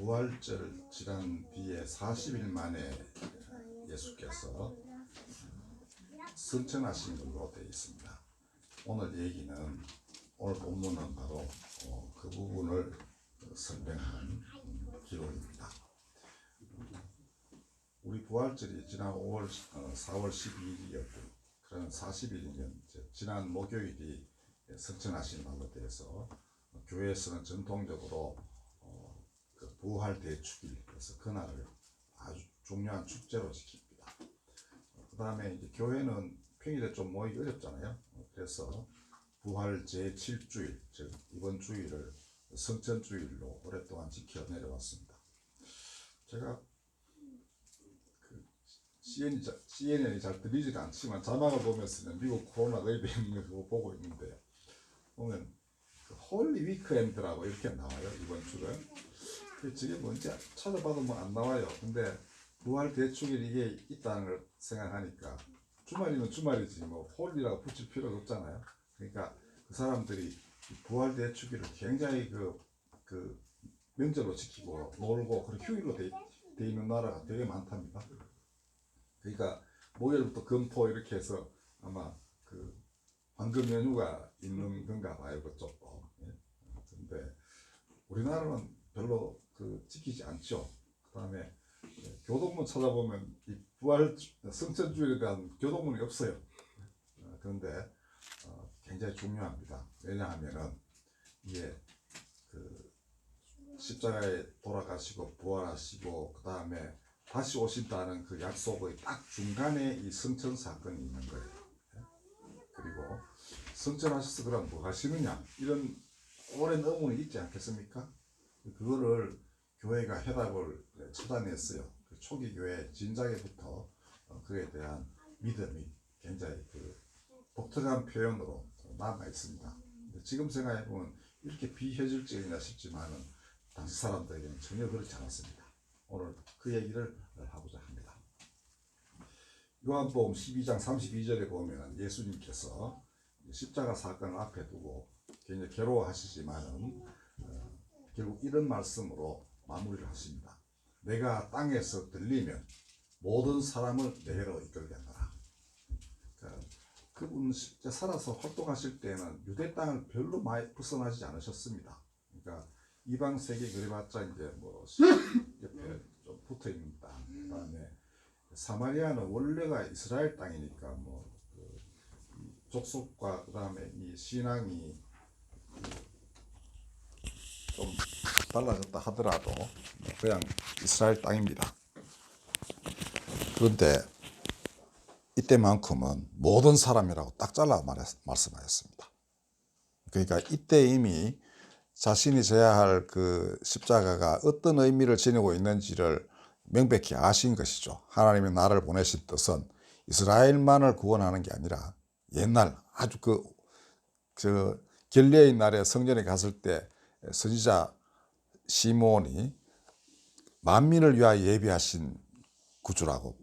부활절 지난 뒤에 40일 만에 예수께서 승천하신 걸로 되어 있습니다. 오늘 얘기는, 오늘 본문은 바로 그 부분을 설명하는 기록입니다. 우리 부활절이 지난 4월 12일이었고, 그런 40일이면 지난 목요일이 승천하신 날로 되어서 교회에서는 전통적으로 그 부활 대축일, 그래서 그날을 아주 중요한 축제로 지킵니다. 그 다음에 이제 교회는 평일에 좀 모이기 어렵잖아요. 그래서 부활 제7주일, 즉 이번 주일을 성천주일로 오랫동안 지켜 내려왔습니다. 제가 CNN이 잘 들리지가 않지만 자막을 보면서는 미국 코로나 웨이브 있는 거 보고 있는데, 보면 그 홀리 위크엔드라고 이렇게 나와요. 이번 주는 저게 뭔지 찾아봐도 뭐 안 나와요. 근데 부활 대축일 이게 있다는 걸 생각하니까 주말이면 주말이지 뭐 홀리라고 붙일 필요가 없잖아요. 그러니까 그 사람들이 부활 대축일을 굉장히 그 명절로 지키고 놀고 그런 휴일로 돼 있는 나라가 되게 많답니다. 그러니까 목요일부터 금토 이렇게 해서 아마 그 황금 연휴가 있는 건가 봐요, 그쪽도. 그런데 우리나라는 별로 지키지 않죠. 그 다음에 교동문 찾아보면 이 부활 성천주일에 대한 교동문이 없어요. 그런데 굉장히 중요합니다. 왜냐하면은 이게 그 십자가에 돌아가시고 부활하시고 그 다음에 다시 오신다는 그 약속의 딱 중간에 이 성천 사건이 있는 거예요. 그리고 성천하셔서 그럼 뭐 하시느냐, 이런 오랜 의문이 있지 않겠습니까? 그거를 교회가 해답을 찾아냈어요. 그 초기 교회 진작에부터 그에 대한 믿음이 굉장히 독특한 표현으로 남아 있습니다. 지금 생각해 보면 이렇게 비현실적이냐 싶지만은 당시 사람들에게는 전혀 그렇지 않았습니다. 오늘 그 얘기를 하고자 합니다. 요한복음 12장 32절에 보면 예수님께서 십자가 사건을 앞에 두고 굉장히 괴로워하시지만은 결국 이런 말씀으로 마무리를 하십니다. 내가 땅에서 들리면 모든 사람을 내게로 이끌겠노라. 그러니까 그분 실제 살아서 활동하실 때는 유대 땅을 별로 많이 벗어나지 않으셨습니다. 그러니까 이방 세계 그래봤자 이제 뭐 옆에 좀 붙어 있는 땅, 그다음에 사마리아는 원래가 이스라엘 땅이니까 뭐 족속과 그다음에 이 신앙이 좀 달라졌다 하더라도 그냥 이스라엘 땅입니다. 그런데 이때만큼은 모든 사람이라고 딱 잘라 말씀하셨습니다. 그러니까 이때 이미 자신이 져야 할 그 십자가가 어떤 의미를 지니고 있는지를 명백히 아신 것이죠. 하나님이 나를 보내신 뜻은 이스라엘만을 구원하는 게 아니라 옛날 아주 결례의 날에 성전에 갔을 때 선지자 시몬이 만민을 위하여 예비하신 구주라고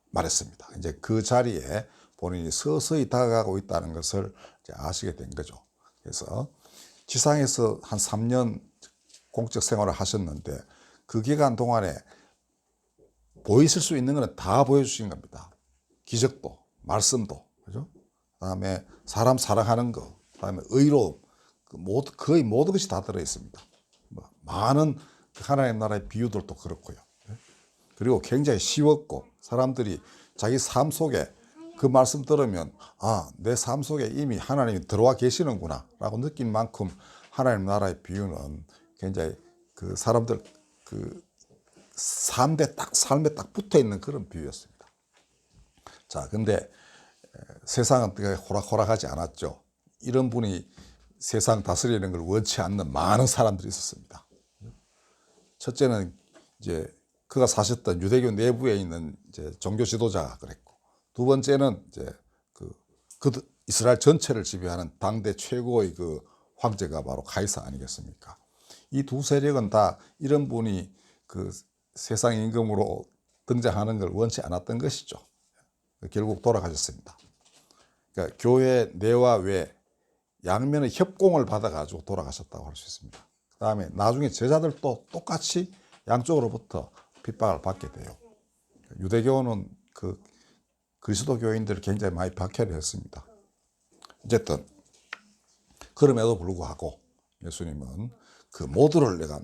말했습니다. 이제 그 자리에 본인이 서서히 다가가고 있다는 것을 이제 아시게 된 거죠. 그래서 지상에서 한 3년 공적 생활을 하셨는데 그 기간 동안에 보이실 수 있는 것은 다 보여주신 겁니다. 기적도, 말씀도, 그죠? 그다음에 사람 사랑하는 거, 그다음에 의로움, 거의 모든 것이 다 들어 있습니다. 많은 하나님 나라의 비유들도 그렇고요. 그리고 굉장히 쉬웠고 사람들이 자기 삶 속에 그 말씀 들으면 내 삶 속에 이미 하나님이 들어와 계시는구나 라고 느낀 만큼 하나님 나라의 비유는 굉장히 그 사람들 삶에 딱 붙어 있는 그런 비유였습니다. 자, 근데 세상은 호락호락하지 않았죠. 이런 분이 세상 다스리는 걸 원치 않는 많은 사람들이 있었습니다. 첫째는 이제 그가 사셨던 유대교 내부에 있는 이제 종교 지도자가 그랬고, 두 번째는 이제 그 이스라엘 전체를 지배하는 당대 최고의 그 황제가 바로 가이사 아니겠습니까? 이 두 세력은 다 이런 분이 그 세상 임금으로 등장하는 걸 원치 않았던 것이죠. 결국 돌아가셨습니다. 그러니까 교회 내와 외 양면의 협공을 받아가지고 돌아가셨다고 할 수 있습니다. 그다음에 나중에 제자들도 똑같이 양쪽으로부터 핍박을 받게 돼요. 유대교는 그 그리스도 교인들을 굉장히 많이 박해를 했습니다. 어쨌든 그럼에도 불구하고 예수님은 그 모두를 내가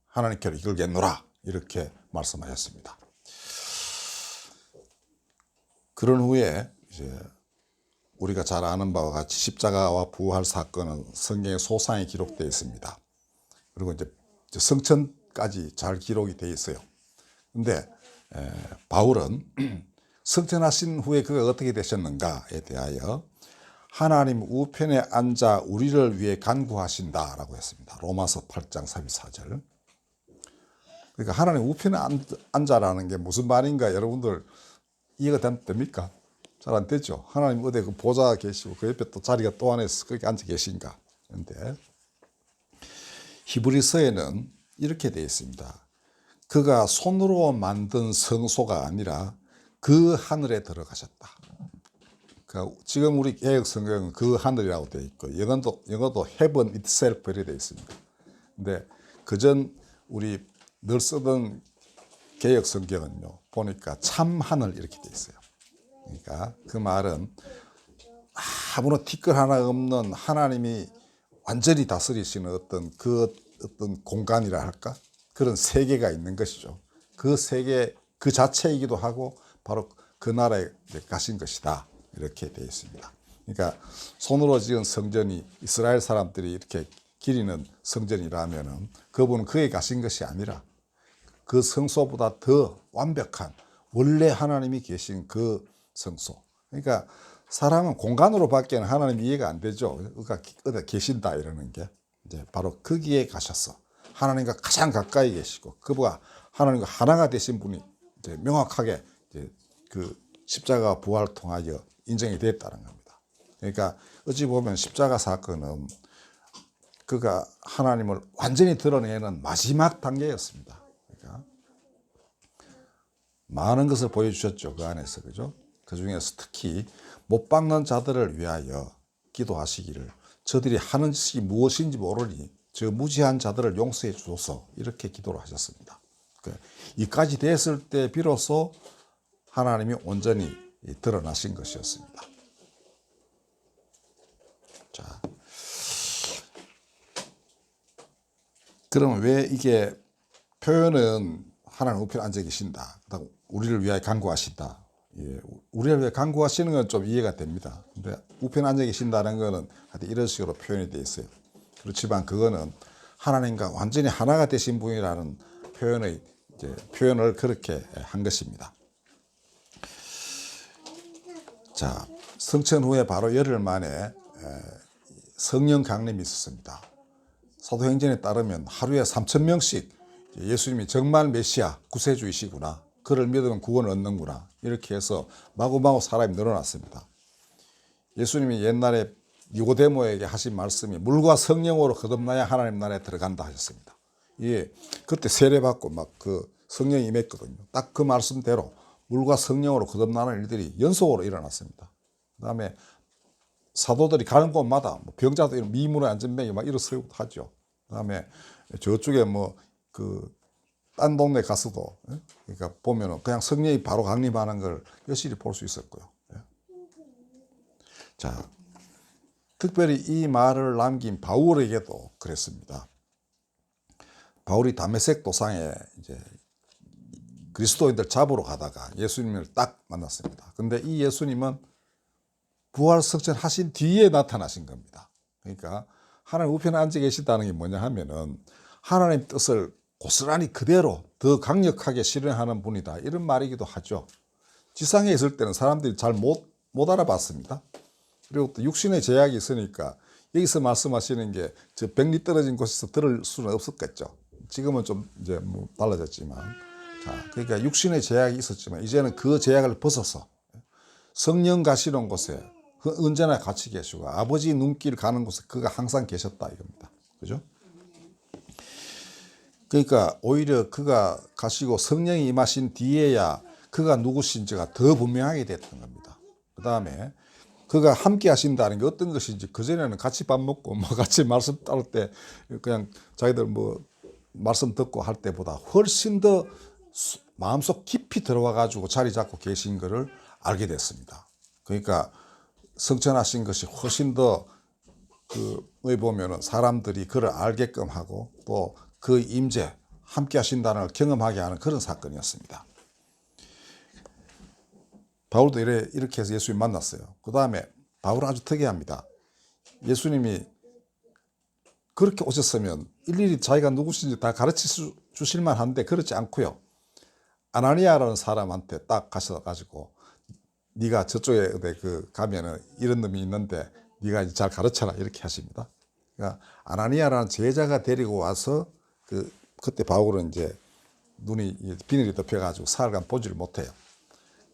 하나님께로 이끌겠노라 이렇게 말씀하셨습니다. 그런 후에 이제 우리가 잘 아는 바와 같이 십자가와 부활 사건은 성경에 소상히 기록되어 있습니다. 그리고 이제 성천까지 잘 기록이 되어 있어요. 근데 바울은 승천하신 후에 그가 어떻게 되셨는가에 대하여 하나님 우편에 앉아 우리를 위해 간구하신다라고 했습니다. 로마서 8장 34절. 그러니까 하나님 우편에 앉아라는 게 무슨 말인가 여러분들 이해가 됩니까? 잘 안 되죠. 하나님 어디 그 보좌 계시고 그 옆에 또 자리가 또 안에 거기 앉아 계신가. 그런데 히브리서에는 이렇게 되어 있습니다. 그가 손으로 만든 성소가 아니라 그 하늘에 들어가셨다. 그러니까 지금 우리 개역 성경은 그 하늘이라고 되어 있고 영어도 heaven itself 이렇게 되어 있습니다. 근데 그전 우리 늘 쓰던 개역 성경은요 보니까 참 하늘 이렇게 되어 있어요. 그러니까 그 말은 아무런 티끌 하나 없는 하나님이 완전히 다스리시는 어떤 공간이라 할까? 그런 세계가 있는 것이죠. 그 세계 그 자체이기도 하고 바로 그 나라에 가신 것이다. 이렇게 되어 있습니다. 그러니까 손으로 지은 성전이 이스라엘 사람들이 이렇게 기리는 성전이라면은 그분은 그에 가신 것이 아니라 그 성소보다 더 완벽한 원래 하나님이 계신 그 성소. 그러니까 사람은 공간으로 밖에는 하나님 이해가 안 되죠. 그러니까 어디 계신다 이러는 게 이제 바로 거기에 가셨어. 하나님과 가장 가까이 계시고 그와 하나님과 하나가 되신 분이 이제 명확하게 이제 그 십자가 부활을 통하여 인정이 됐다는 겁니다. 그러니까 어찌 보면 십자가 사건은 그가 하나님을 완전히 드러내는 마지막 단계였습니다. 그러니까 많은 것을 보여주셨죠. 그 안에서. 그죠? 그 중에서 특히 못 박는 자들을 위하여 기도하시기를 저들이 하는 짓이 무엇인지 모르니 저 무지한 자들을 용서해 주소서 이렇게 기도를 하셨습니다. 이까지 됐을 때 비로소 하나님이 온전히 드러나신 것이었습니다. 자, 그러면 왜 이게 표현은 하나님 우편에 앉아 계신다. 그다음 우리를 위하여 간구하신다. 예, 우리를 위해 간구하시는 건 좀 이해가 됩니다. 근데 우편에 앉아 계신다는 거는 하여튼 이런 식으로 표현이 되어 있어요. 그렇지만 그거는 하나님과 완전히 하나가 되신 분이라는 표현을 그렇게 한 것입니다. 자, 성천 후에 바로 열흘 만에 성령 강림이 있었습니다. 사도행전에 따르면 하루에 3,000명씩 예수님이 정말 메시아 구세주이시구나. 그를 믿으면 구원을 얻는구나. 이렇게 해서 마구마구 사람이 늘어났습니다. 예수님이 옛날에 니고데모에게 하신 말씀이 물과 성령으로 거듭나야 하나님 나라에 들어간다 하셨습니다. 예, 그때 세례받고 막 그 성령이 임했거든요. 딱 그 말씀대로 물과 성령으로 거듭나는 일들이 연속으로 일어났습니다. 그 다음에 사도들이 가는 곳마다 병자도 미문에 앉은 병이 막 일어서고 하죠. 그 다음에 저쪽에 딴 동네 가서도, 그러니까 보면은 그냥 성령이 바로 강림하는 걸 여실히 볼 수 있었고요. 자, 특별히 이 말을 남긴 바울에게도 그랬습니다. 바울이 다메섹 도상에 이제 그리스도인들 잡으러 가다가 예수님을 딱 만났습니다. 근데 이 예수님은 부활 승천하신 뒤에 나타나신 겁니다. 그러니까 하나님 우편에 앉아 계시다는 게 뭐냐 하면은 하나님 뜻을 고스란히 그대로 더 강력하게 실현하는 분이다. 이런 말이기도 하죠. 지상에 있을 때는 사람들이 잘 못 알아봤습니다. 그리고 또 육신의 제약이 있으니까 여기서 말씀하시는 게 저 백리 떨어진 곳에서 들을 수는 없었겠죠. 지금은 좀 이제 달라졌지만. 자, 그러니까 육신의 제약이 있었지만 이제는 그 제약을 벗어서 성령 가시는 곳에 언제나 같이 계시고 아버지 눈길 가는 곳에 그가 항상 계셨다 이겁니다. 그죠? 그러니까 오히려 그가 가시고 성령이 임하신 뒤에야 그가 누구신지가 더 분명하게 됐던 겁니다. 그 다음에 그가 함께 하신다는 게 어떤 것인지 그전에는 같이 밥 먹고 뭐 같이 말씀 따를 때 그냥 자기들 뭐 말씀 듣고 할 때보다 훨씬 더 마음속 깊이 들어와 가지고 자리 잡고 계신 것을 알게 됐습니다. 그러니까 성천하신 것이 훨씬 더 왜 보면은 사람들이 그를 알게끔 하고 또 그 임재 함께 하신다는 걸 경험하게 하는 그런 사건이었습니다. 바울도 이렇게 해서 예수님 만났어요. 그 다음에 바울은 아주 특이합니다. 예수님이 그렇게 오셨으면 일일이 자기가 누구신지 다 가르쳐 주실 만한데 그렇지 않고요. 아나니아라는 사람한테 딱 가셔가지고 네가 저쪽에 가면은 이런 놈이 있는데 네가 잘 가르쳐라 이렇게 하십니다. 그러니까 아나니아라는 제자가 데리고 와서 그때 바울은 이제 눈이 비늘이 덮여가지고 사흘간 보지를 못해요.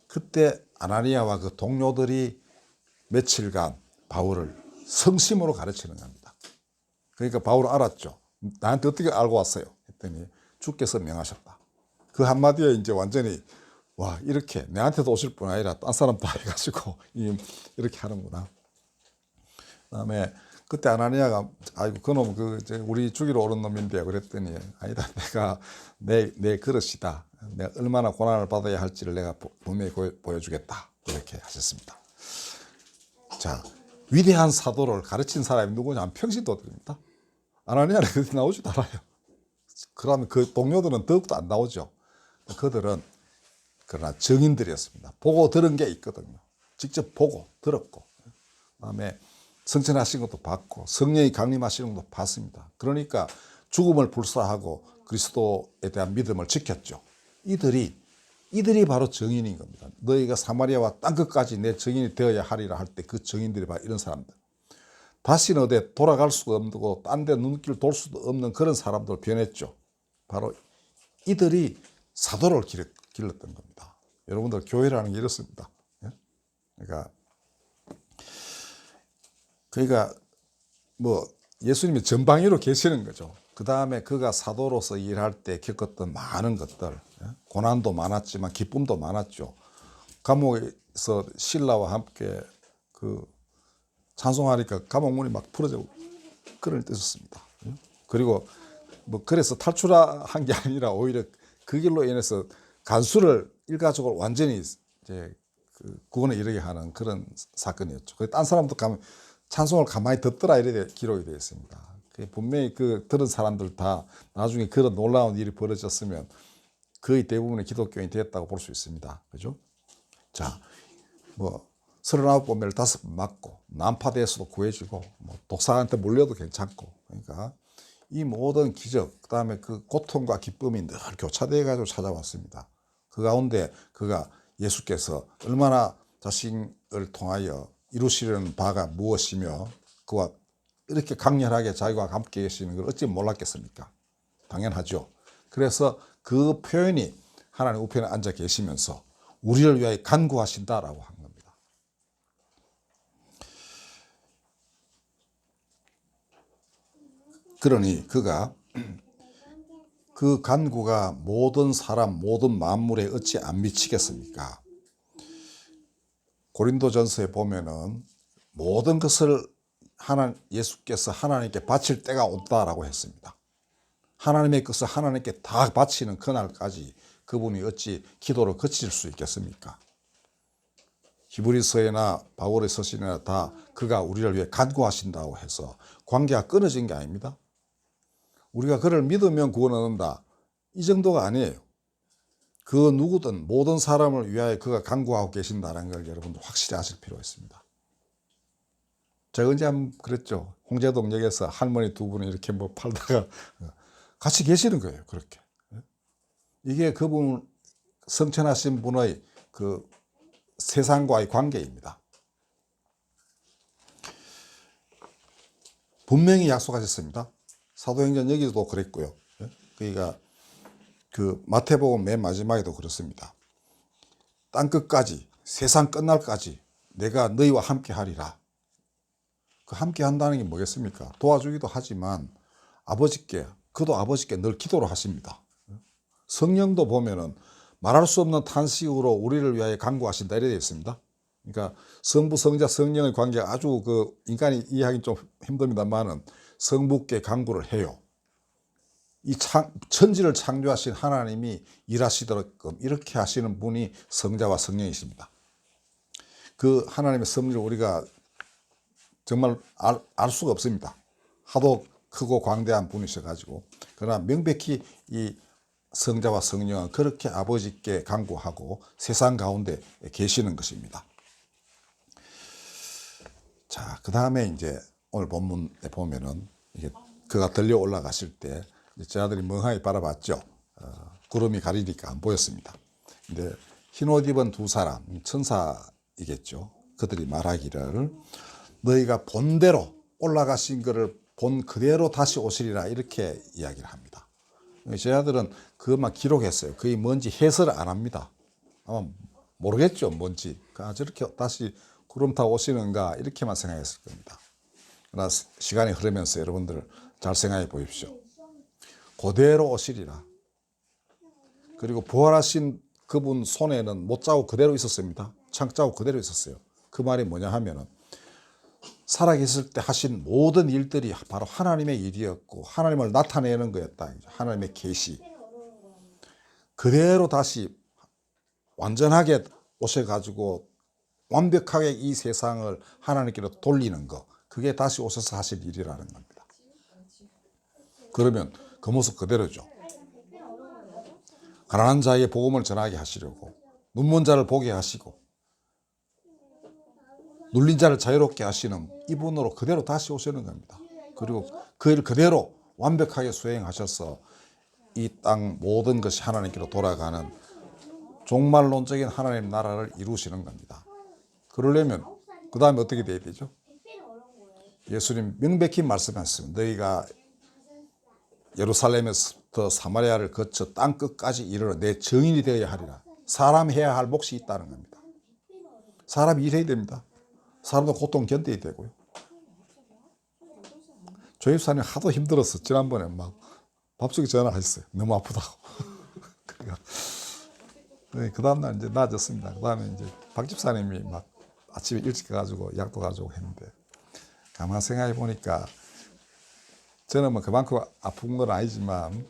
그때 아나니아와 그 동료들이 며칠간 바울을 성심으로 가르치는 겁니다. 그러니까 바울은 알았죠. 나한테 어떻게 알고 왔어요? 했더니 주께서 명하셨다. 그 한마디에 이제 완전히 와 이렇게 내한테도 오실 뿐 아니라 딴 사람 다 해가지고 이렇게 하는구나. 그다음에 그때 아나니아가 아이고 그놈 우리 죽이러 오는 놈인데 그랬더니 아니다 내가 내 그릇이다. 내가 얼마나 고난을 받아야 할지를 내가 분명히 보여주겠다. 이렇게 하셨습니다. 자, 위대한 사도를 가르친 사람이 누구냐? 평신도들입니다. 아나니아는 그렇게 나오지도 않아요. 그러면 그 동료들은 더욱더 안 나오죠. 그들은 그러나 정인들이었습니다. 보고 들은 게 있거든요. 직접 보고 들었고 그다음에 성천하신 것도 봤고 성령이 강림하시는 것도 봤습니다. 그러니까 죽음을 불사하고 그리스도에 대한 믿음을 지켰죠. 이들이 바로 정인인 겁니다. 너희가 사마리아와 땅끝까지 내 정인이 되어야 하리라 할 때 그 정인들이 바로 이런 사람들. 다시는 어디 돌아갈 수가 없고 딴 데 눈길 돌 수도 없는 그런 사람들 변했죠. 바로 이들이 사도를 길렀던 겁니다. 여러분들 교회라는 게 이렇습니다. 그러니까 뭐 예수님이 전방위로 계시는 거죠. 그 다음에 그가 사도로서 일할 때 겪었던 많은 것들, 고난도 많았지만 기쁨도 많았죠. 감옥에서 신라와 함께 찬송하니까 감옥 문이 막 풀어지고 그런 뜻이었습니다. 그리고 뭐 그래서 탈출한 게 아니라 오히려 그 길로 인해서 간수를 일가족을 완전히 이제 구원에 이르게 하는 그런 사건이었죠. 딴 사람도 가면 찬송을 가만히 듣더라 이렇게 기록이 되어 있습니다. 분명히 들은 사람들 다 나중에 그런 놀라운 일이 벌어졌으면 거의 대부분의 기독교인이 됐다고 볼 수 있습니다. 그죠? 자, 뭐 39번매를 5번 맞고 난파대에서도 구해지고 뭐 독사한테 물려도 괜찮고 그러니까 이 모든 기적 그다음에 그 고통과 기쁨이 늘 교차되어 가지고 찾아왔습니다. 그 가운데 그가 예수께서 얼마나 자신을 통하여 이루시려는 바가 무엇이며 그와 이렇게 강렬하게 자기와 함께 계시는 걸 어찌 몰랐겠습니까? 당연하죠. 그래서 그 표현이 하나님 우편에 앉아 계시면서 우리를 위하여 간구하신다라고 한 겁니다. 그러니 그가 그 간구가 모든 사람 모든 만물에 어찌 안 미치겠습니까? 고린도전서에 보면은 모든 것을 예수께서 하나님께 바칠 때가 온다라고 했습니다. 하나님의 것을 하나님께 다 바치는 그날까지 그분이 어찌 기도를 그칠 수 있겠습니까? 히브리서에나 바울의 서신에나 다 그가 우리를 위해 간구하신다고 해서 관계가 끊어진 게 아닙니다. 우리가 그를 믿으면 구원 얻는다. 이 정도가 아니에요. 그 누구든 모든 사람을 위하여 그가 간구하고 계신다는 걸 여러분들 확실히 아실 필요가 있습니다. 제가 언제 한번 그랬죠. 홍제동역에서 할머니 두 분이 이렇게 뭐 팔다가 같이 계시는 거예요. 그렇게. 이게 그분 성천하신 분의 그 세상과의 관계입니다. 분명히 약속하셨습니다. 사도행전 여기도 그랬고요. 그러니까 그 마태복음 맨 마지막에도 그렇습니다. 땅끝까지 세상 끝날까지 내가 너희와 함께 하리라. 그 함께 한다는 게 뭐겠습니까? 도와주기도 하지만 그도 아버지께 늘 기도를 하십니다. 성령도 보면은 말할 수 없는 탄식으로 우리를 위하여 간구하신다 이래 되어 있습니다. 그러니까 성부, 성자, 성령의 관계가 아주 그 인간이 이해하기 좀 힘듭니다만은 성부께 간구를 해요. 이 천지를 창조하신 하나님이 일하시도록 이렇게 하시는 분이 성자와 성령이십니다. 그 하나님의 섭리를 우리가 정말 알 수가 없습니다. 하도 크고 광대한 분이셔가지고. 그러나 명백히 이 성자와 성령은 그렇게 아버지께 간구하고 세상 가운데 계시는 것입니다. 자, 그 다음에 이제 오늘 본문에 보면은 이게 그가 들려 올라가실 때 제 아들이 멍하니 바라봤죠. 구름이 가리니까 안 보였습니다. 근데 흰옷 입은 두 사람, 천사이겠죠. 그들이 말하기를 너희가 본대로 올라가신 것을 본 그대로 다시 오시리라 이렇게 이야기를 합니다. 제 아들은 그것만 기록했어요. 그게 뭔지 해설을 안 합니다. 아마 모르겠죠, 뭔지. 저렇게 다시 구름 타고 오시는가 이렇게만 생각했을 겁니다. 그러나 시간이 흐르면서 여러분들 잘 생각해 보십시오. 그대로 오시리라. 그리고 부활하신 그분 손에는 못자국 그대로 있었습니다. 창자국 그대로 있었어요. 그 말이 뭐냐 하면은 살아계실 때 하신 모든 일들이 바로 하나님의 일이었고 하나님을 나타내는 거였다. 하나님의 계시. 그대로 다시 완전하게 오셔가지고 완벽하게 이 세상을 하나님께로 돌리는 거. 그게 다시 오셔서 하실 일이라는 겁니다. 그러면 그 모습 그대로죠. 가난한 자에게 복음을 전하게 하시려고 눈먼 자를 보게 하시고 눌린 자를 자유롭게 하시는 이분으로 그대로 다시 오시는 겁니다. 그리고 그 일 그대로 완벽하게 수행하셔서 이 땅 모든 것이 하나님께로 돌아가는 종말론적인 하나님 나라를 이루시는 겁니다. 그러려면 그 다음에 어떻게 돼야 되죠? 예수님 명백히 말씀하셨습니다. 너희가 예루살렘에서부터 사마리아를 거쳐 땅 끝까지 이르러 내 증인이 되어야 하리라. 사람 해야 할 몫이 있다는 겁니다. 사람이 일해야 됩니다. 사람도 고통 견뎌야 되고요. 조 집사님 하도 힘들어서 지난번에 막 밥속에 전화하셨어요. 너무 아프다고. 그러니까 그 다음날 이제 나아졌습니다. 그 다음에 이제 박 집사님이 막 아침에 일찍 가가지고 약도 가지고 했는데 가만 생각해 보니까 저는 뭐 그만큼 아픈 건 아니지만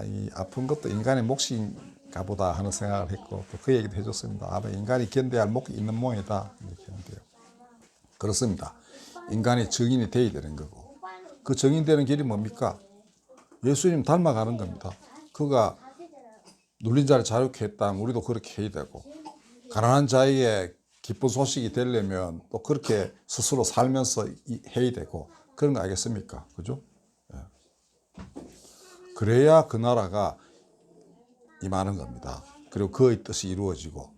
이 아픈 것도 인간의 몫인가 보다 하는 생각을 했고 또 그 얘기도 해줬습니다. 아마 인간이 견뎌야 할 몫이 있는 모양이다 이렇게 하는데요. 그렇습니다. 인간이 증인이 되어야 되는 거고 그 증인되는 길이 뭡니까? 예수님 닮아가는 겁니다. 그가 눌린 자를 자유케 했다면 우리도 그렇게 해야 되고 가난한 자에게 기쁜 소식이 되려면 또 그렇게 스스로 살면서 해야 되고 그런 거 알겠습니까? 그죠? 그래야 그 나라가 임하는 겁니다. 그리고 그의 뜻이 이루어지고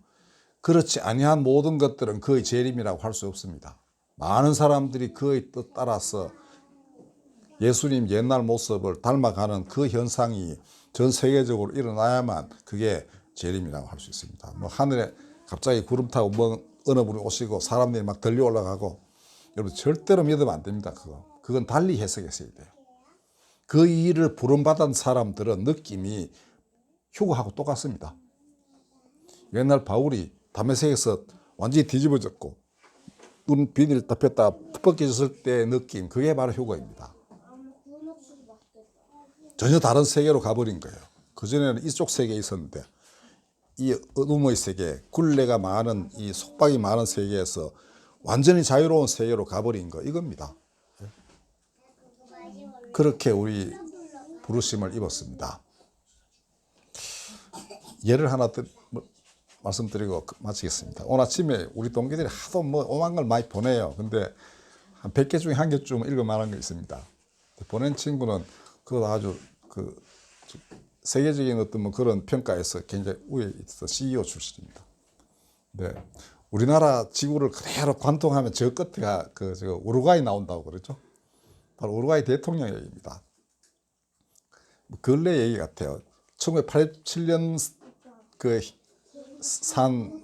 그렇지 아니한 모든 것들은 그의 재림이라고 할 수 없습니다. 많은 사람들이 그의 뜻 따라서 예수님 옛날 모습을 닮아가는 그 현상이 전 세계적으로 일어나야만 그게 재림이라고 할 수 있습니다. 뭐 하늘에 갑자기 구름 타고 뭐 어느 분이 오시고 사람들이 막 들려 올라가고 여러분 절대로 믿으면 안 됩니다. 그건 달리 해석했어야 돼요. 그 일을 부름받은 사람들은 느낌이 휴거하고 똑같습니다. 옛날 바울이 다메섹에서 완전히 뒤집어졌고 눈 비닐 덮였다 벗겨졌을 때의 느낌 그게 바로 휴거입니다. 전혀 다른 세계로 가버린 거예요. 그전에는 이쪽 세계에 있었는데 이 어둠의 세계, 굴레가 많은 이 속박이 많은 세계에서 완전히 자유로운 세계로 가버린 거 이겁니다. 그렇게 우리 부르심을 입었습니다. 예를 하나 말씀드리고 마치겠습니다. 오늘 아침에 우리 동기들이 하도 뭐 오만 걸 많이 보내요. 근데 한 100개 중에 한 개쯤 읽을 만한 게 있습니다. 보낸 친구는 그거 아주 세계적인 어떤 뭐 그런 평가에서 굉장히 우위에 있어 CEO 출신입니다. 네. 우리나라 지구를 그대로 관통하면 저 끝에가 저 우루과이 나온다고 그러죠. 바로 우루과이 대통령 얘기입니다. 근래 얘기 같아요. 1987년 산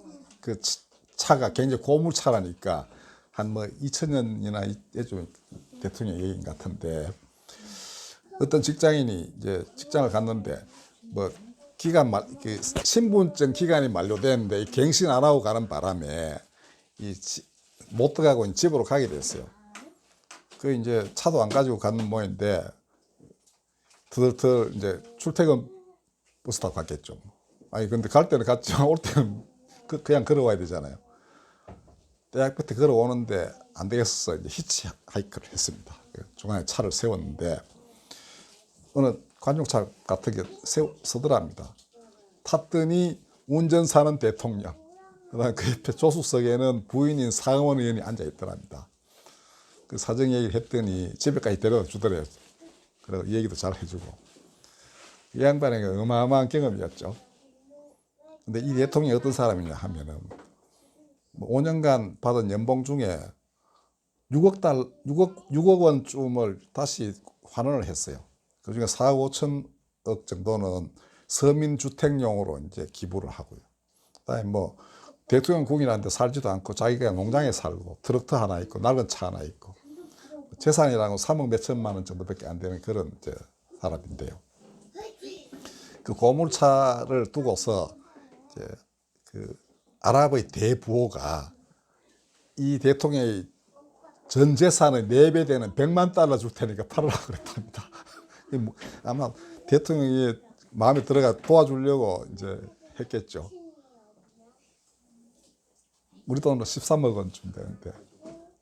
차가 굉장히 고물차라니까 한 뭐 2000년이나 예전 대통령 얘기인 같은데 어떤 직장인이 이제 직장을 갔는데 뭐 신분증 기간이 만료됐는데 갱신 안 하고 가는 바람에 못 들어가고 집으로 가게 됐어요. 그 이제 차도 안 가지고 가는 모양인데 들들 이제 출퇴근 버스 타고 갔겠죠. 아니 근데 갈 때는 갔지만 올 때는 그냥 걸어와야 되잖아요. 대학 끝에 걸어오는데 안 되겠어서 이제 히치하이크를 했습니다. 중간에 차를 세웠는데 어느 관용차 같은 게 서더랍니다. 탔더니 운전사는 대통령, 그다음 그 옆에 조수석에는 부인인 상원 의원이 앉아 있더랍니다. 그 사정 얘기를 했더니 집에까지 데려다 주더래요. 그래서 얘기도 잘 해주고. 이 양반에게 어마어마한 경험이었죠. 근데 이 대통령이 어떤 사람이냐 하면은 5년간 받은 연봉 중에 6억 원쯤을 다시 환원을 했어요. 그 중에 4억 5천억 정도는 서민주택용으로 이제 기부를 하고요. 그다음에 뭐 대통령궁이라는 데 살지도 않고 자기가 농장에 살고 트럭터 하나 있고 낡은 차 하나 있고 재산이라고 3억 몇천만 원 정도밖에 안 되는 그런 이제 사람인데요. 그 고물차를 두고서 이제 그 아랍의 대부호가 이 대통령의 전 재산의 4배 되는 100만 달러 줄 테니까 팔으라고 그랬답니다. 아마 대통령이 마음에 들어가 도와주려고 이제 했겠죠. 우리 돈으로 13억 원쯤 되는데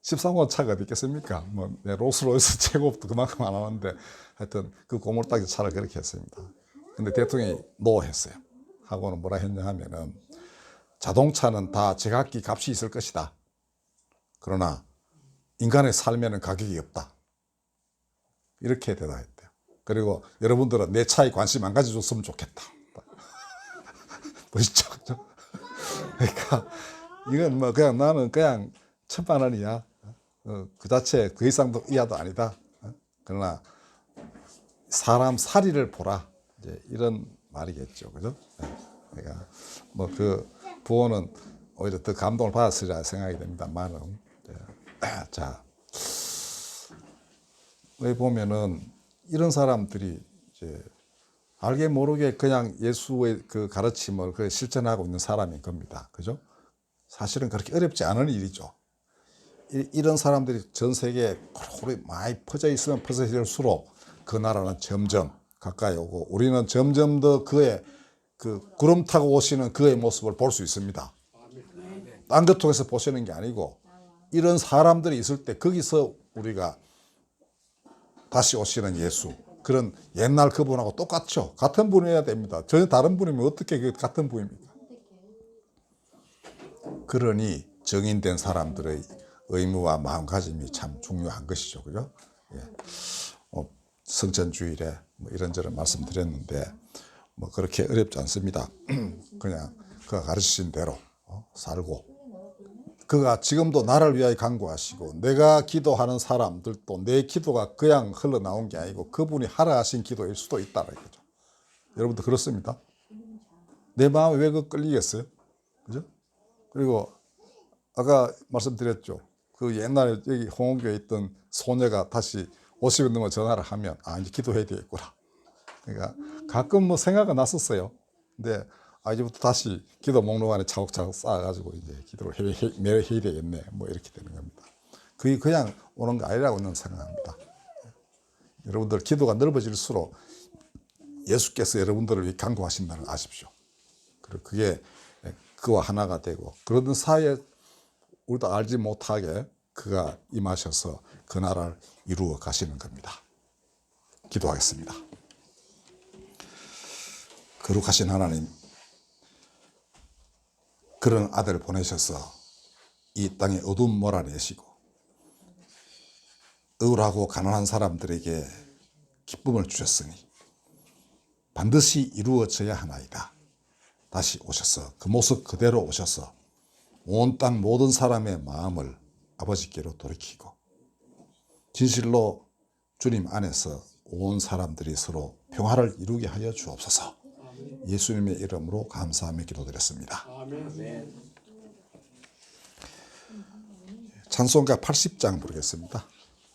13억 원 차가 어디 있겠습니까? 뭐 롤스로이스 최고업도 그만큼 안 하는데 하여튼 그 고물딱지 차를 그렇게 했습니다. 근데 대통령이 노했어요. 하고는 뭐라 했냐 하면은 자동차는 다 제각기 값이 있을 것이다. 그러나 인간의 삶에는 가격이 없다. 이렇게 대답했대요. 그리고 여러분들은 내 차에 관심 안 가져줬으면 좋겠다. 멋있죠? 그러니까 이건 뭐 그냥 나는 그냥 1,000만 원이야. 그 자체 그 이상도 이하도 아니다. 그러나 사람 사리를 보라. 이제 이런 말이겠죠. 그죠? 그러니까 뭐 그 부호는 오히려 더 감동을 받았으리라 생각이 됩니다만은. 자, 왜 보면은 이런 사람들이 이제 알게 모르게 그냥 예수의 그 가르침을 그 실천하고 있는 사람인 겁니다. 그죠? 사실은 그렇게 어렵지 않은 일이죠. 이런 사람들이 전 세계에 고루 많이 퍼져 있으면 퍼져질수록 그 나라는 점점 가까이 오고 우리는 점점 더 그의 그 구름 타고 오시는 그의 모습을 볼 수 있습니다. 딴 것 통해서 보시는 게 아니고 이런 사람들이 있을 때 거기서 우리가 다시 오시는 예수, 그런 옛날 그분하고 똑같죠. 같은 분이어야 됩니다. 전혀 다른 분이면 어떻게 그 같은 분입니까? 그러니 정인된 사람들의 의무와 마음가짐이 참 중요한 것이죠. 그죠? 예. 성천주일에 뭐 이런저런 말씀드렸는데 뭐 그렇게 어렵지 않습니다. 그냥 그가 가르치신 대로 살고 그가 지금도 나를 위하여 간구하시고 내가 기도하는 사람들도 내 기도가 그냥 흘러나온 게 아니고 그분이 하라 하신 기도일 수도 있다는 거죠. 여러분도 그렇습니다. 내 마음이 왜 그 끌리겠어요? 그죠? 그리고 아까 말씀드렸죠. 그 옛날에 여기 홍원교에 있던 소녀가 다시 50일 넘어 전화를 하면 이제 기도해야 되겠구나. 그러니까 가끔 뭐 생각은 났었어요. 근데 이제부터 다시 기도 목록 안에 차곡차곡 쌓아가지고 이제 기도를 매일 해야 되겠네. 뭐 이렇게 되는 겁니다. 그게 그냥 오는 거 아니라고 저는 생각합니다. 여러분들 기도가 넓어질수록 예수께서 여러분들을 위해 간구하신다는 걸 아십시오. 그리고 그게 그와 하나가 되고 그러던 사이에 우리도 알지 못하게 그가 임하셔서 그 나라를 이루어 가시는 겁니다. 기도하겠습니다. 거룩하신 하나님, 그런 아들을 보내셔서 이 땅에 어둠 몰아내시고 억울하고 가난한 사람들에게 기쁨을 주셨으니 반드시 이루어져야 하나이다. 다시 오셔서 그 모습 그대로 오셔서 온 땅 모든 사람의 마음을 아버지께로 돌이키고 진실로 주님 안에서 온 사람들이 서로 평화를 이루게 하여 주옵소서. 예수님의 이름으로 감사하며 기도드렸습니다. 찬송가 80장 부르겠습니다.